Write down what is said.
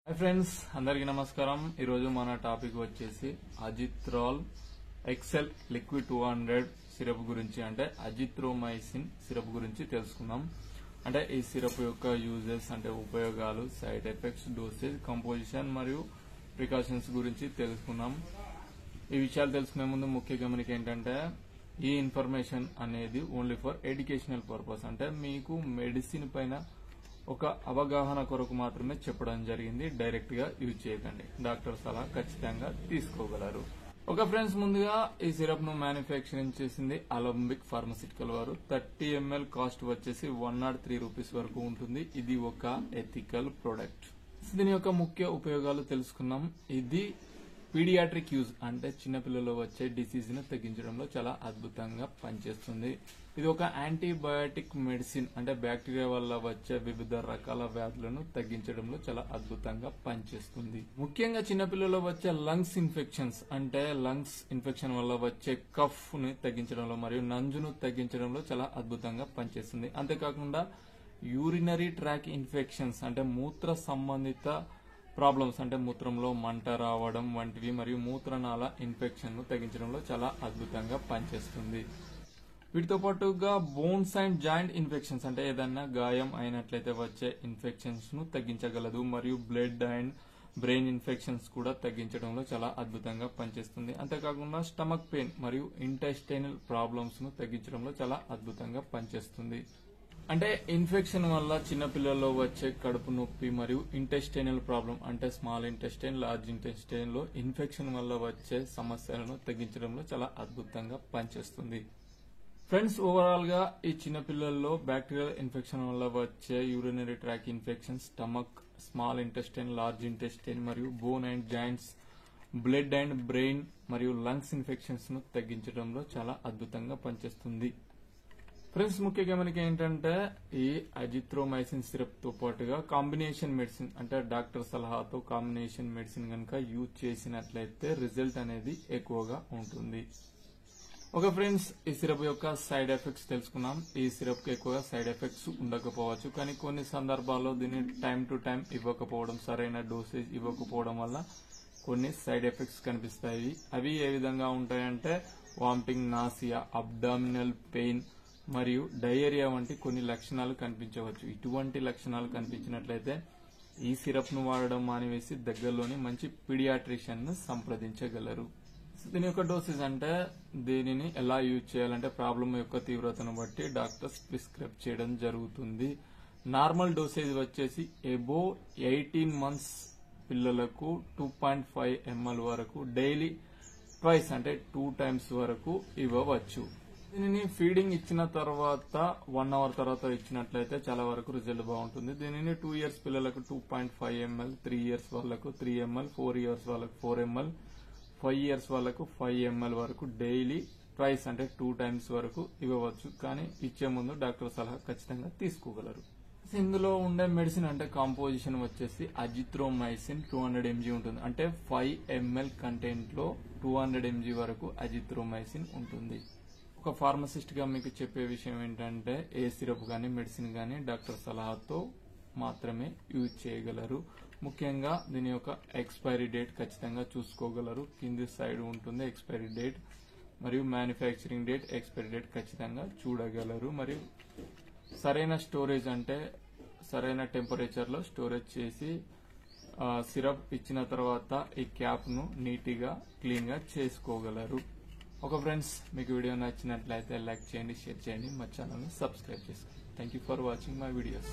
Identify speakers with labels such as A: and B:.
A: Hi friends, అందరికీ నమస్కారం. ఈరోజు మన టాపిక్ వచ్చేసి అజిత్రాల్ ఎక్సెల్ లిక్విడ్ 200 సిరప్ గురించి, అంటే అజిత్రోమైసిన్ సిరప్ గురించి తెలుసుకుందాం. అంటే ఈ సిరప్ యొక్క యూజెస్, అంటే ఉపయోగాలు, సైడ్ ఎఫెక్ట్స్, డోసేజ్, కంపోజిషన్ మరియు ప్రికాషన్స్ గురించి తెలుసుకుందాం. ఈ విషయాలు తెలుసుకునే ముందు ముఖ్య గమనిక ఏంటంటే, ఈ ఇన్ఫర్మేషన్ అనేది ఓన్లీ ఫర్ ఎడ్యుకేషనల్ పర్పస్, అంటే మీకు మెడిసిన్ పైన ఒక అవగాహన కొరకు మాత్రమే చెప్పడం జరిగింది. డైరెక్ట్ గా యూజ్ చేయకండి. డాక్టర్ సలహా ఖచ్చితంగా తీసుకోగలరు. ఒక ఫ్రెండ్స్, ముందుగా ఈ సిరప్ ను మ్యానుఫ్యాక్చరింగ్ చేసింది అలంబిక్ ఫార్మసిటికల్ వారు. 30 ml కాస్ట్ వచ్చేసి 103 రూపీస్ వరకు ఉంటుంది. ఇది ఒక ఎథికల్ ప్రొడక్ట్. దీని యొక్క ముఖ్య ఉపయోగాలు తెలుసుకున్నాం. ఇది పీడియాట్రిక్ యూజ్, అంటే చిన్నపిల్లల్లో వచ్చే డిసీజ్ ను తగ్గించడంలో చాలా అద్భుతంగా పనిచేస్తుంది. ఇది ఒక యాంటీబయాటిక్ మెడిసిన్, అంటే బ్యాక్టీరియా వల్ల వచ్చే వివిధ రకాల వ్యాధులను తగ్గించడంలో చాలా అద్భుతంగా పనిచేస్తుంది. ముఖ్యంగా చిన్నపిల్లల్లో వచ్చే లంగ్స్ ఇన్ఫెక్షన్స్, అంటే లంగ్స్ ఇన్ఫెక్షన్ వల్ల వచ్చే కఫ్ ని తగ్గించడంలో మరియు నంజును తగ్గించడంలో చాలా అద్భుతంగా పనిచేస్తుంది. అంతేకాకుండా యూరినరీ ట్రాక్ ఇన్ఫెక్షన్స్, అంటే మూత్ర సంబంధిత ప్రాబ్లమ్స్, అంటే మూత్రంలో మంట రావడం వంటివి మరియు మూత్రనాళ ఇన్ఫెక్షన్ ను తగ్గించడంలో చాలా అద్భుతంగా పనిచేస్తుంది. వీటితో పాటుగా బోన్స్ అండ్ జాయింట్ ఇన్ఫెక్షన్స్, అంటే ఏదైనా గాయం అయినట్లయితే వచ్చే ఇన్ఫెక్షన్స్ ను తగ్గించగలదు. మరియు బ్లడ్ అండ్ బ్రెయిన్ ఇన్ఫెక్షన్స్ కూడా తగ్గించడంలో చాలా అద్భుతంగా పనిచేస్తుంది. అంతేకాకుండా స్టమక్ పెయిన్ మరియు ఇంటెస్టైనల్ ప్రాబ్లమ్స్ ను తగ్గించడంలో చాలా అద్భుతంగా పనిచేస్తుంది. అంటే ఇన్ఫెక్షన్ వల్ల చిన్నపిల్లల్లో వచ్చే కడుపు నొప్పి మరియు ఇంటెస్టైనల్ ప్రాబ్లం, అంటే స్మాల్ ఇంటెస్టైన్, లార్జ్ ఇంటెస్టైన్ లో ఇన్ఫెక్షన్ వల్ల వచ్చే సమస్యలను తగ్గించడంలో చాలా అద్భుతంగా పనిచేస్తుంది. ఫ్రెండ్స్, ఓవరాల్ గా ఈ చిన్నపిల్లల్లో బ్యాక్టీరియల్ ఇన్ఫెక్షన్ వల్ల వచ్చే urinary tract infection, stomach, small intestine, large intestine మరియు bone and joints, blood and brain మరియు లంగ్స్ ఇన్ఫెక్షన్స్ ను తగ్గించడంలో చాలా అద్భుతంగా పనిచేస్తుంది. ఫ్రెండ్స్, ముఖ్య గమనిక ఏంటంటే, ఈ అజిత్రోమైసిన్ సిరప్ తో పాటుగా కాంబినేషన్ మెడిసిన్, అంటే డాక్టర్ సలహాతో కాంబినేషన్ మెడిసిన్ కనుక యూజ్ చేసినట్లయితే రిజల్ట్ అనేది ఎక్కువగా ఉంటుంది. ఒక ఫ్రెండ్స్, ఈ సిరప్ యొక్క సైడ్ ఎఫెక్ట్స్ తెలుసుకున్నాం. ఈ సిరప్ కి ఎక్కువగా సైడ్ ఎఫెక్ట్స్ ఉండకపోవచ్చు, కానీ కొన్ని సందర్భాల్లో దీన్ని టైం టు టైం ఇవ్వకపోవడం, సరైన డోసేజ్ ఇవ్వకపోవడం వల్ల కొన్ని సైడ్ ఎఫెక్ట్స్ కనిపిస్తాయి. అవి ఏ విధంగా ఉంటాయంటే వామిటింగ్, నాసియా, అబ్డామినల్ పెయిన్ మరియు డయేరియా వంటి కొన్ని లక్షణాలు కనిపించవచ్చు. ఇటువంటి లక్షణాలు కనిపించినట్లయితే ఈ సిరప్ ను వాడడం మానివేసి దగ్గరలోని మంచి పీడియాట్రిషియన్ ను సంప్రదించగలరు. దీని యొక్క డోసేజ్, అంటే దీనిని ఎలా యూజ్ చేయాలంటే ప్రాబ్లం యొక్క తీవ్రతను బట్టి డాక్టర్స్ ప్రిస్క్రైబ్ చేయడం జరుగుతుంది. నార్మల్ డోసేజ్ వచ్చేసి ఎబో 18 months పిల్లలకు 2.5 ml వరకు డైలీ ట్వైస్, అంటే 2 times వరకు ఇవ్వవచ్చు. దీనిని ఫీడింగ్ ఇచ్చిన తర్వాత 1 hour తర్వాత ఇచ్చినట్లయితే చాలా వరకు రిజల్ట్ బాగుంటుంది. దీనిని 2 years పిల్లలకు 2.5 ml, 3 years వాళ్ళకు 3 ml, 4 years వాళ్ళకు 4 ml, 5 years వాళ్ళకు 5 ml వరకు డైలీ ట్వైస్, అంటే 2 times వరకు ఇవ్వవచ్చు. కానీ ఇచ్చే ముందు డాక్టర్ సలహా ఖచ్చితంగా తీసుకోగలరు. ఇందులో ఉండే మెడిసిన్, అంటే కాంపోజిషన్ వచ్చేసి అజిత్రోమైసిన్ 200 mg ఉంటుంది. అంటే 5 ml కంటెంట్ లో 200 mg వరకు అజిత్రోమైసిన్ ఉంటుంది. ఒక ఫార్మసిస్ట్ గా మీకు చెప్పే విషయం ఏంటంటే, ఏ సిరప్ గానీ మెడిసిన్ గానీ డాక్టర్ సలహాతో మాత్రమే యూజ్ చేయగలరు. ముఖ్యంగా దీని యొక్క ఎక్స్పైరీ డేట్ ఖచ్చితంగా చూసుకోగలరు. కింది సైడ్ ఉంటుంది ఎక్స్పైరీ డేట్, మరియు మ్యానుఫ్యాక్చరింగ్ డేట్, ఎక్స్పైరీ డేట్ ఖచ్చితంగా చూడగలరు. మరియు సరైన స్టోరేజ్, అంటే సరైన టెంపరేచర్ లో స్టోరేజ్ చేసి సిరప్ ఇచ్చిన తర్వాత ఈ క్యాప్ ను నీట్ గా క్లీన్ గా చేసుకోగలరు. ఒక ఫ్రెండ్స్, మీకు వీడియో నచ్చినట్లయితే లైక్ చేయండి, షేర్ చేయండి, మా ఛానల్ ను సబ్స్క్రైబ్ చేసుకోండి. Thank you for watching my videos.